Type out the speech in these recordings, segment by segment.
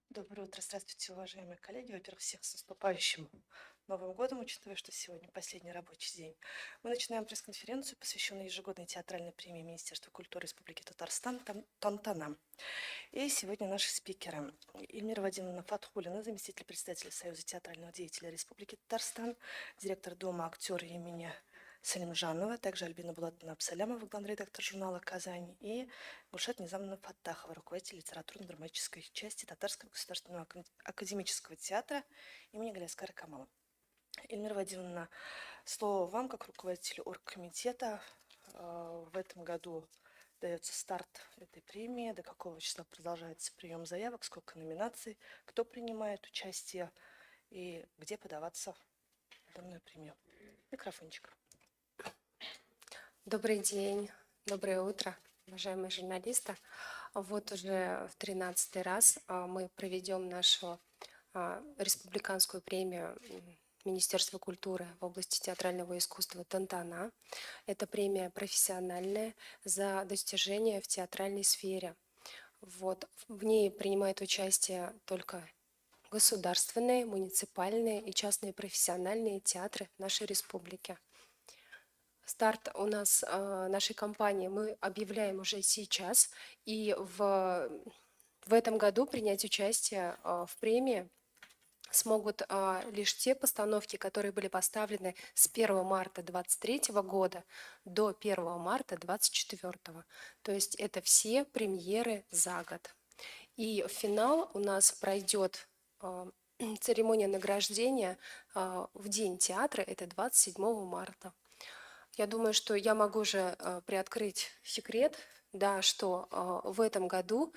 Доброе утро, здравствуйте, уважаемые коллеги. Во-первых, всех с наступающим Новым годом, учитывая, что сегодня последний рабочий день. Мы начинаем пресс-конференцию, посвященную ежегодной театральной премии Министерства культуры Республики Татарстан «Тантана». И сегодня наши спикеры: Эльмира Вадимовна Фатхулина, заместитель председателя Союза театрального деятеля Республики Татарстан, директор Дома актера имени Салимжанова, также Альбина Булатовна Абсалямова, главный редактор журнала «Казань», и Гульшат Низамовна Фаттахова, руководитель литературно-драматической части Татарского государственного академического театра имени Галяскара Камала. Эльмира Вадимовна, слово вам, как руководителю оргкомитета. В этом году дается старт этой премии, до какого числа продолжается прием заявок, сколько номинаций, кто принимает участие и где подаваться в данную премию. Микрофончик. Добрый день, доброе утро, уважаемые журналисты. Вот уже в 13-й раз мы проведем нашу республиканскую премию Министерства культуры в области театрального искусства «Тантана». Это премия профессиональная за достижения в театральной сфере. Вот. В ней принимают участие только государственные, муниципальные и частные профессиональные театры нашей республики. Старт у нас нашей компании мы объявляем уже сейчас, и в этом году принять участие в премии смогут лишь те постановки, которые были поставлены с 1 марта 2023 года до 1 марта 2024. То есть это все премьеры за год. И финал у нас пройдет, церемония награждения в День театра, это 27 марта. Я думаю, что я могу уже приоткрыть секрет, да, что в этом году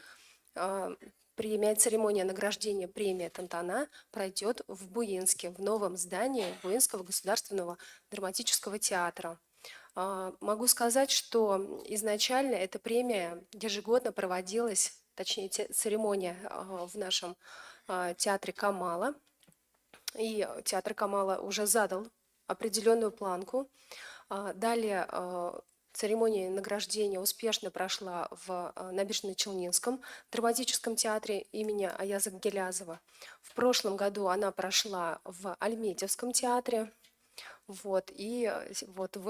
церемония награждения премии «Тантана» пройдет в Буинске, в новом здании Буинского государственного драматического театра. Могу сказать, что изначально эта премия ежегодно проводилась, точнее церемония в нашем театре Камала. И театр Камала уже задал определенную планку. Далее церемония награждения успешно прошла в Набережно-Челнинском драматическом театре имени Аяза Гелязова. В прошлом году она прошла в Альметьевском театре. Вот. И вот в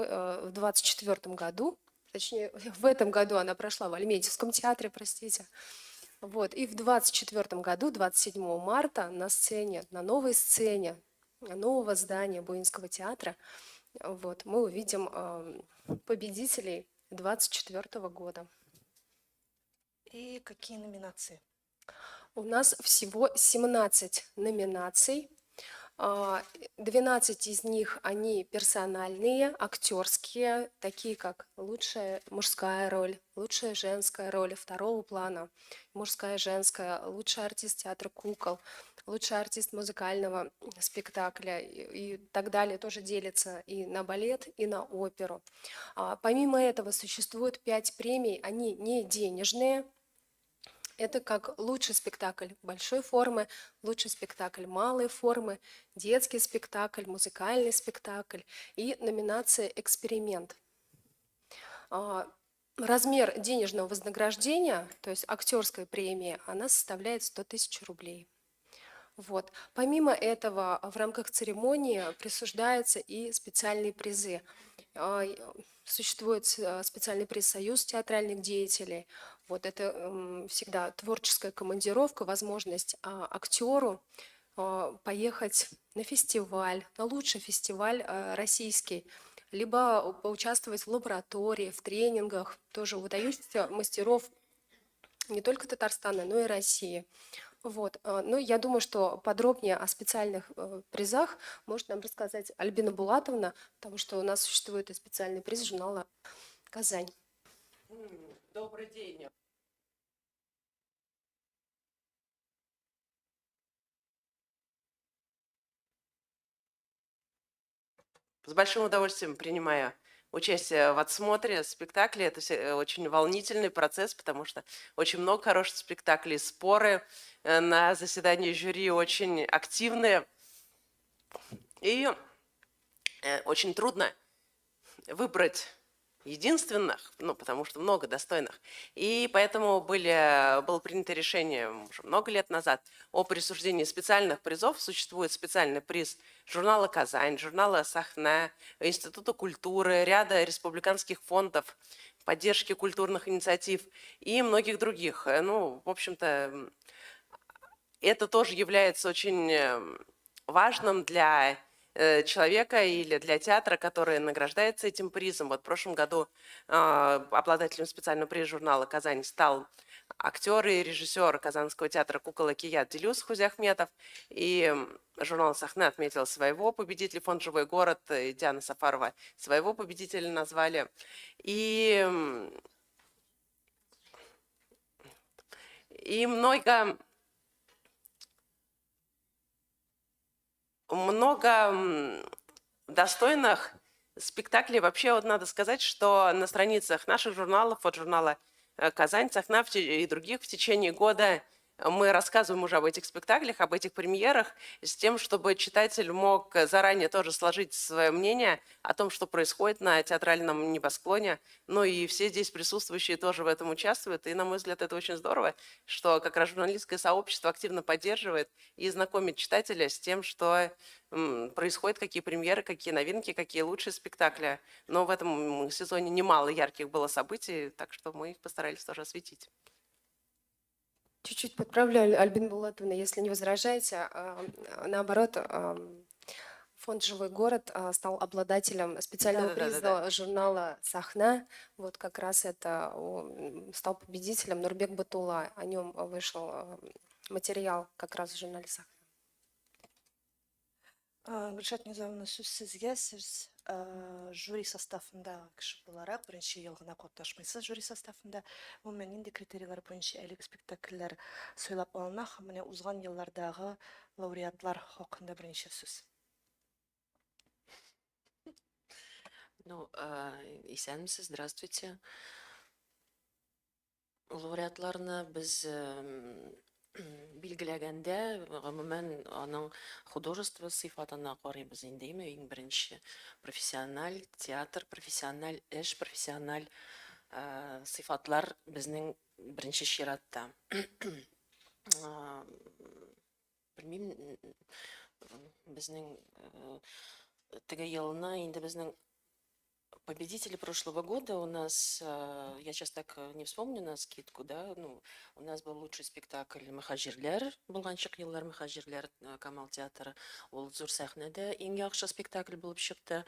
2024 году, точнее, в этом году она прошла в Альметьевском театре, простите. Вот. И в 2024 году, 27 марта, на сцене, на новой сцене нового здания Буинского театра, вот, мы увидим победителей 2024 года. И какие номинации? У нас всего 17 номинаций. 12 из них, они персональные, актерские, такие как лучшая мужская роль, лучшая женская роль второго плана, мужская, женская, лучший артист театра кукол, лучший артист музыкального спектакля и так далее, тоже делится и на балет, и на оперу. Помимо этого существует 5 премий, они не денежные. Это как лучший спектакль большой формы, лучший спектакль малой формы, детский спектакль, музыкальный спектакль и номинация «Эксперимент». Размер денежного вознаграждения, то есть актерской премии, она составляет 100 000 рублей. Вот. Помимо этого, в рамках церемонии присуждаются и специальные призы. Существует специальный приз «Союз театральных деятелей». Вот это всегда творческая командировка, возможность актеру поехать на фестиваль, на лучший фестиваль российский, либо поучаствовать в лаборатории, в тренингах, тоже у выдающихся мастеров не только Татарстана, но и России. Вот. Ну, я думаю, что подробнее о специальных призах может нам рассказать Альбина Булатовна, потому что у нас существует и специальный приз журнала «Казань». Добрый день. С большим удовольствием принимаю участие в отсмотре спектакля. Это очень волнительный процесс, потому что очень много хороших спектаклей, споры на заседании жюри очень активные. И очень трудно выбрать единственных, ну, потому что много достойных. И поэтому было принято решение уже много лет назад о присуждении специальных призов. Существует специальный приз журнала «Казань», журнала «Сахна», Института культуры, ряда республиканских фондов поддержки культурных инициатив и многих других. Ну, в общем-то, это тоже является очень важным для человека или для театра, который награждается этим призом. Вот в прошлом году обладателем специального приза журнала «Казань» стал актер и режиссер Казанского театра «Кукол и Кият» Делюс Хузяхметов. И журнал «Сахна» отметил своего победителя, фонд «Живой город» и Диана Сафарова своего победителя назвали. И много достойных спектаклей. Вообще, вот надо сказать, что на страницах наших журналов, вот журнала «Казань», «Сахна» и других в течение года мы рассказываем уже об этих спектаклях, об этих премьерах, с тем, чтобы читатель мог заранее тоже сложить свое мнение о том, что происходит на театральном небосклоне. Ну и все здесь присутствующие тоже в этом участвуют. И, на мой взгляд, это очень здорово, что как раз журналистское сообщество активно поддерживает и знакомит читателя с тем, что происходит, какие премьеры, какие новинки, какие лучшие спектакли. Но в этом сезоне немало ярких было событий, так что мы их постарались тоже осветить. Чуть-чуть подправлю, Альбина Булатовна, если не возражаете. Наоборот, фонд «Живой город» стал обладателем специального приза журнала «Сахна». Вот как раз это стал победителем Нурбек Батулла. О нем вышел материал как раз в журнале «Сахна». Гүлшат Низамовна, сөз сізге. Сіз жюри составында кіші боларақ бірінші ел ғана қатнашмайсыз жюри составында. Онымен нендей критерийлер бойынша әлегі спектакльлер сойлап алынақ, міне узған еллардағы лауреатлар хақында бірінші сөз. Ну, исәнмесез, здравствуйте. Лауреатларны біз билгеләгәндә, гомумән аның художество сыйфатына карыйбыз инде, иң беренче профессиональ театр, профессиональ эш, профессиональ сыйфатлар безнең беренче чиратта. Белмим, безнең теге елны инде безнең победители прошлого года у нас, я сейчас так не вспомню на скидку, да, ну, у нас был лучший спектакль «Мөхәҗирләр», булганчык еллар «Мөхәҗирләр» Камал театры, ул зур сәхнәдә иң яхшы спектакль булып чыкты.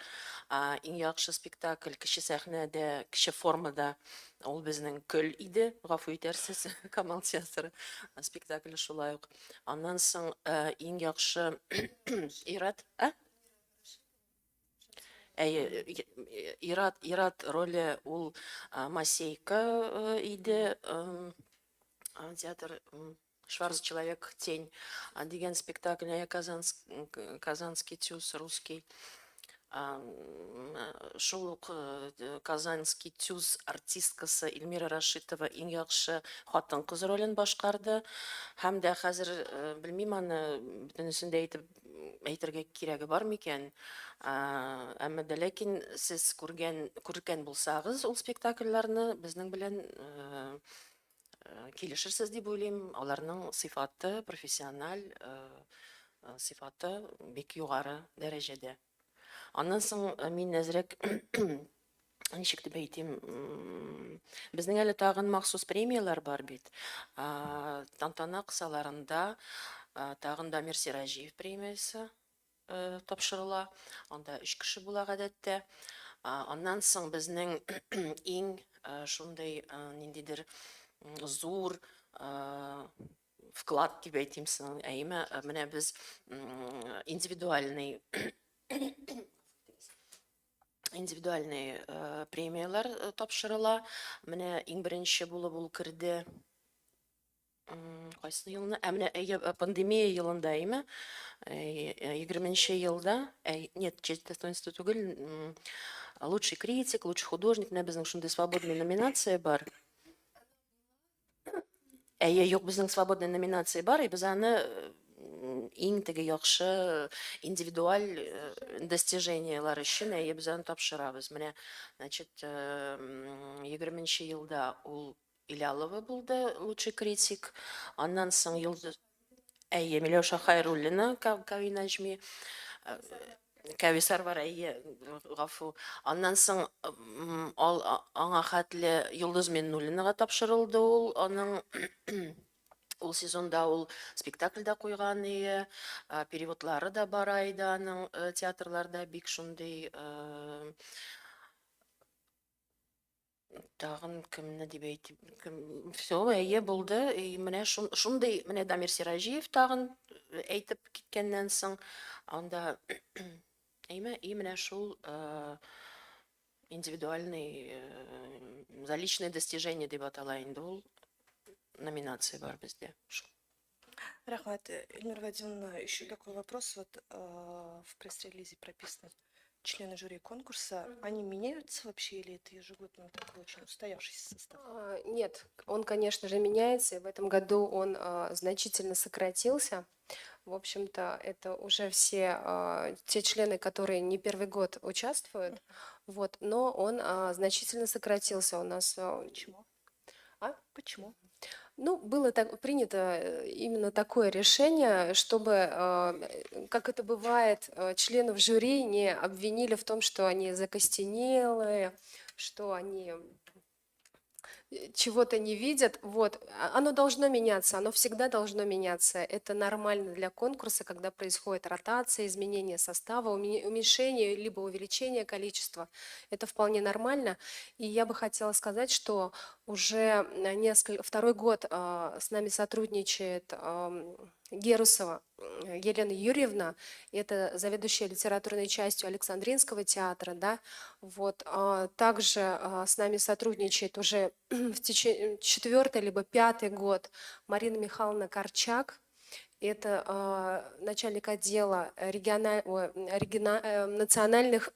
Иң яхшы спектакль кече сәхнәдә, кече формада ул безнең «Көл» иде, гафу итәрсез, Камал театры спектакле шулай ук. Аннан соң иң яхшы ират, Ират роли ул Масейка иде, театр «Шварц человек тень», деген спектакль, казанский тюз русский. Шул казанский тюз артисткасы Эльмира Рашитова иң яхшы хатын кыз ролен башкарды. Һәм дә хәзер белмим аны бөтенесен дә әйтергә кирәге бар микән. Әмма дә ләкин сез күргән булсагыз ул спектакльләрне безнең белән килешерсез дип уйлыйм. Аларның сыйфаты, профессиональ сыйфаты бик югары дәрәҗәдә. Аннан соң мин әзрәк ничек дип әйтим, безнең әле тагын махсус премиялар бар бит. Тантана кысаларында тагын да Дамир Сиражиев премиясе тапшырыла. Анда 3 кеше була гадәттә. Аннан соң безнең иң шундый ниндидер зур вклад дип әйтим соң, менә без индивидуальный премиялар тапшырыла. Менә иң беренче булып ул керде. Кайсы елны? Менә пандемия елында, 20-нче елда, нет, честь достоинства түгел, лучший критик, лучший художник, менә безнең шундый свободный номинация бар. Юк, безнең свободный номинация бар, и без аны иң теге яхшы индивидуаль достижениялар өчен әйе без аны тапшырабыз. Менә, значит, 20-нче елда ул Илялова булды, лучший критик. Аннан соң Йолдыз әйе Миләүшә Хәйруллина, Кави Нәҗми, Кәвисәр бар, әйе, гафу. Аннан соң аңа хәтле Йолдыз Миннуллинага тапшырылды ул. Аның ул сезонда ул спектакльдә куйган ие, переводлары да бар иде аның театрларда бик шундый. Тагын кемне дип әйтим, все, әйе булды. Менә шундый, менә Дамир Сиражиев тагын әйтеп киткәннән соң, анда менә шул индивидуальный за личные достижения дип атала инде ул номинация бар бездә. Рахмат, Эльмира Вадимовна, еще такой вопрос. Вот в пресс-релизе прописано члены жюри конкурса. Они меняются вообще или это ежегодно такой очень устоявшийся состав? Нет, он, конечно же, меняется. И в этом году он значительно сократился. В общем-то, это уже все те члены, которые не первый год участвуют. Вот, но он значительно сократился у нас. Почему? Почему? Ну, было так, принято именно такое решение, чтобы, как это бывает, членов жюри не обвинили в том, что они закостенелые, что они чего-то не видят. Вот. Оно должно меняться, оно всегда должно меняться. Это нормально для конкурса, когда происходит ротация, изменение состава, уменьшение либо увеличение количества. Это вполне нормально. И я бы хотела сказать, что уже второй год с нами сотрудничает Герусова Елена Юрьевна, это заведующая литературной частью Александринского театра, да, вот, также с нами сотрудничает уже в течение 4-й либо 5-й год Марина Михайловна Корчак, это начальник отдела национальных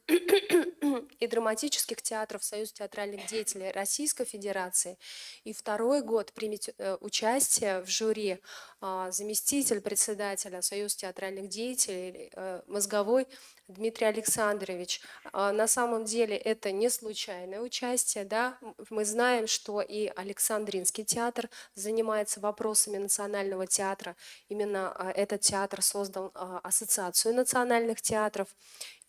и драматических театров Союза театральных деятелей Российской Федерации. И второй год примет участие в жюри заместитель председателя Союза театральных деятелей Мозговой Дмитрий Александрович. На самом деле это не случайное участие, да? Мы знаем, что и Александринский театр занимается вопросами национального театра. Именно этот театр создал Ассоциацию национальных театров.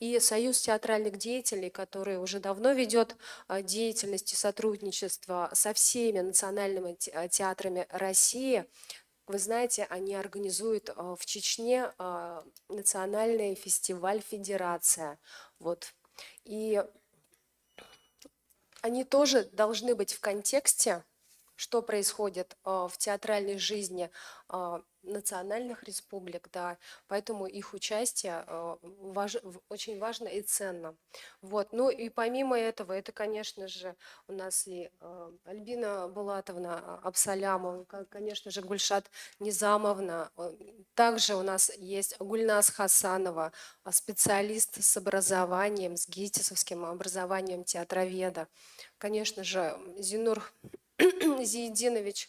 И Союз театральных деятелей, который уже давно ведет деятельность и сотрудничество со всеми национальными театрами России, вы знаете, они организуют в Чечне национальный фестиваль «Федерация». Вот. И они тоже должны быть в контексте, что происходит в театральной жизни национальных республик, да, поэтому их участие очень важно и ценно. Вот. Ну и помимо этого, это, конечно же, у нас и Альбина Булатовна Абсалямова, конечно же, Гульшат Низамовна. Также у нас есть Гульназ Хасанова, специалист с образованием, с ГИТИСовским образованием театроведа. Конечно же, Зинур Зиединович,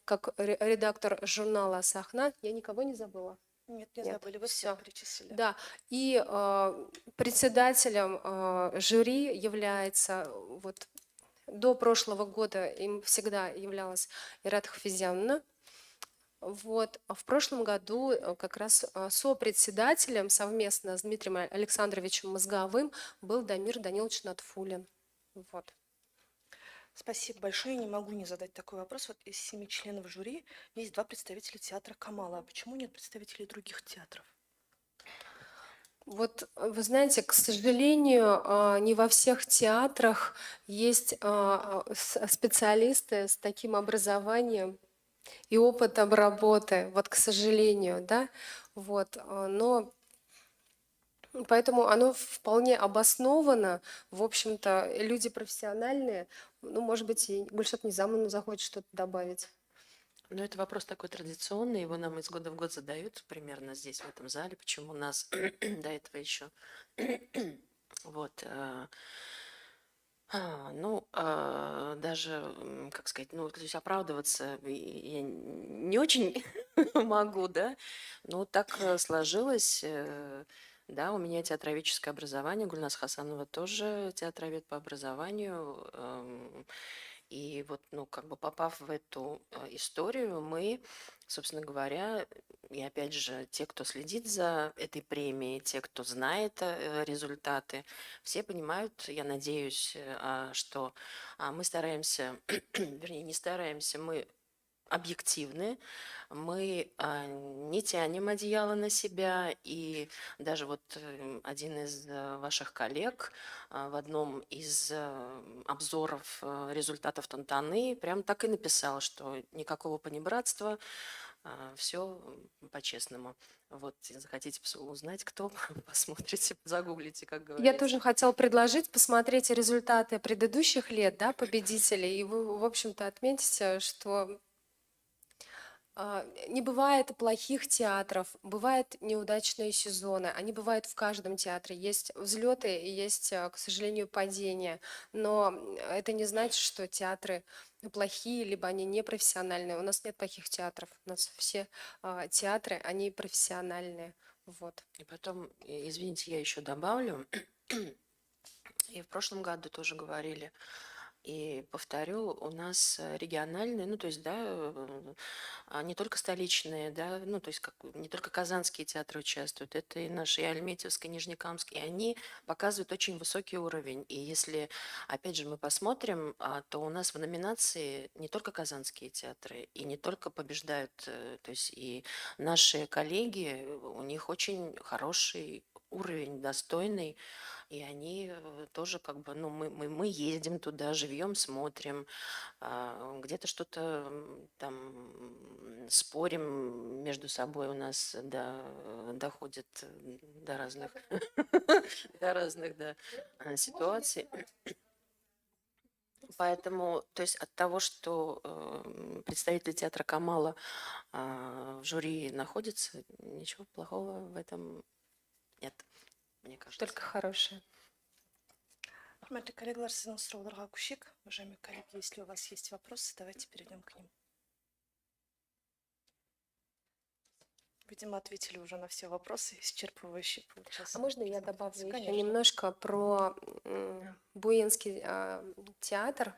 как редактор журнала «Сахна». Я никого не забыла? Нет, не забыли, вы все перечислили. Да, и председателем жюри является, вот до прошлого года им всегда являлась Ират Хафизяновна. Вот. А в прошлом году как раз сопредседателем совместно с Дмитрием Александровичем Мозговым был Дамир Данилович Натфулин. Вот. Спасибо большое. Не могу не задать такой вопрос. Вот из 7 членов жюри есть 2 представителя театра Камала. А почему нет представителей других театров? Вот вы знаете, к сожалению, не во всех театрах есть специалисты с таким образованием и опытом работы. Вот, к сожалению, да. Вот, но поэтому оно вполне обосновано. В общем-то, люди профессиональные. Ну, может быть, и Гульшат Низамовна захочет что-то добавить. Ну, это вопрос такой традиционный, его нам из года в год задают примерно здесь, в этом зале, почему у нас до этого еще. Вот. Ну, даже, как сказать, ну, то есть оправдываться я не очень могу, да. Ну, так сложилось. Да, у меня театроведческое образование, Гульназ Хасанова тоже театровед по образованию. И вот, ну, как бы попав в эту историю, мы, собственно говоря, и опять же, те, кто следит за этой премией, те, кто знает результаты, все понимают, я надеюсь, что мы стараемся, вернее, не стараемся, мы объективны, мы не тянем одеяло на себя, и даже вот один из ваших коллег в одном из обзоров результатов Тантаны прям так и написал, что никакого понебратства, все по-честному. Вот, если захотите узнать, кто, посмотрите, загуглите, как Я говорится. тоже хотела предложить посмотреть результаты предыдущих лет, да, победителей, и вы, в общем-то, отметите, что не бывает плохих театров, бывают неудачные сезоны, они бывают в каждом театре. Есть взлеты и есть, к сожалению, падения. Но это не значит, что театры плохие, либо они непрофессиональные. У нас нет плохих театров. У нас все театры, они профессиональные. Вот. И потом, извините, я еще добавлю, и в прошлом году тоже говорили, и повторю, у нас региональные, ну, то есть, да, не только столичные, да, ну, то есть, как, не только казанские театры участвуют, это и наши, и Альметьевск, и Нижнекамск, и они показывают очень высокий уровень. И если, опять же, мы посмотрим, то у нас в номинации не только казанские театры, и не только побеждают, то есть, и наши коллеги, у них очень хороший уровень, достойный, и они тоже как бы, ну, мы ездим туда, живем, смотрим, где-то что-то там спорим между собой, у нас доходит до разных, до разных, да, ситуаций. Поэтому, то есть от того, что представители театра Камала в жюри находятся, ничего плохого в этом нет, мне кажется. Только хорошее. Құрметті коллегалар, сіздің сұрауларға көшейік. Уважаемые коллеги, если у вас есть вопросы, давайте перейдем к ним. Видимо, ответили уже на все вопросы, исчерпывающе получился. А можно я добавлю еще Конечно. немножко про Буинский театр,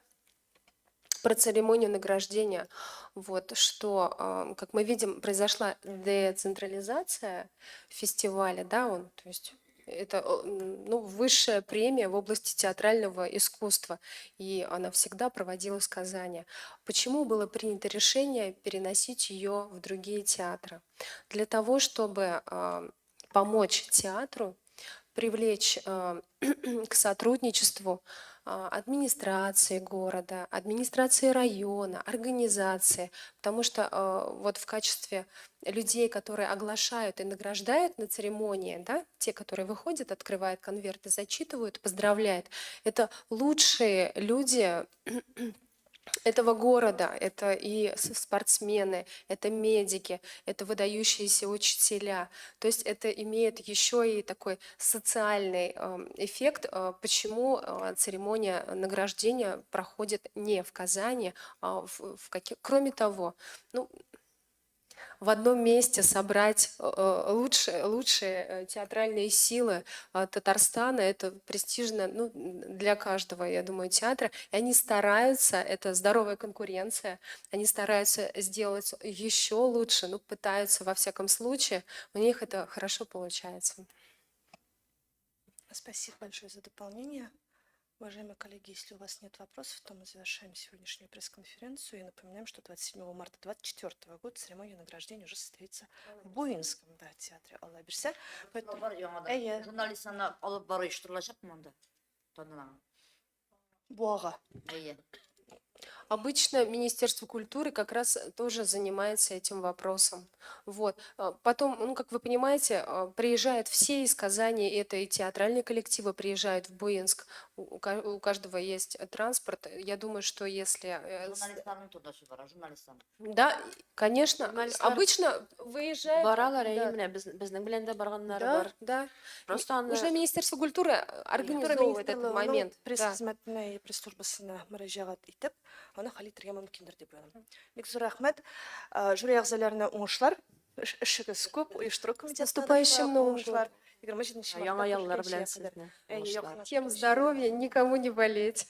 про церемонию награждения? Вот, что, как мы видим, произошла децентрализация фестиваля, да, то есть это ну, высшая премия в области театрального искусства, и она всегда проводилась в Казани. Почему было принято решение переносить ее в другие театры? Для того, чтобы помочь театру привлечь к сотрудничеству администрации города, администрации района, организации, потому что вот в качестве людей, которые оглашают и награждают на церемонии, да, те, которые выходят, открывают конверты, зачитывают, поздравляют, это лучшие люди этого города, это и спортсмены, это медики, это выдающиеся учителя. То есть это имеет еще и такой социальный эффект, почему церемония награждения проходит не в Казани, а кроме того, ну, в одном месте собрать лучшие театральные силы Татарстана, это престижно, ну, для каждого, я думаю, театра. И они стараются, это здоровая конкуренция, они стараются сделать еще лучше, ну, пытаются во всяком случае, у них это хорошо получается. Спасибо большое за дополнение. Уважаемые коллеги, если у вас нет вопросов, то мы завершаем сегодняшнюю пресс-конференцию и напоминаем, что 27 марта 2024 года церемония награждения уже состоится в Буинском театре Алла Берсе. Журналистаны алып бару оештырылачак монда. Буага. Обычно Министерство культуры как раз тоже занимается этим вопросом. Вот. Потом, ну, как вы понимаете, приезжают все из Казани, это и театральные коллективы приезжают в Буинск, у каждого есть транспорт. Я думаю, что если... Журналисттардын турдаши бар, журналисттан. Да, конечно, Журналисттар обычно выезжают... баралар, да. эми биздин менен да баргандар Да, бар. да. Просто аны Уже Министерство культуры организовывает этот момент. Да. Пресс-қызметіне и пресс-службасына мұражағат етіп, аны Халит Рияман киндер деп ойлаймын. Бик зур рахмет. Жюри әгъзаларына уңышлар. Эшегез күп, оештыру комитетына наступающим Новым годом. 27 Яңа мартта еллар күрüşкәнче белән кадәр. сезне. Әйе, уңышлар. яхшы. Всем здоровья, никому не болеть.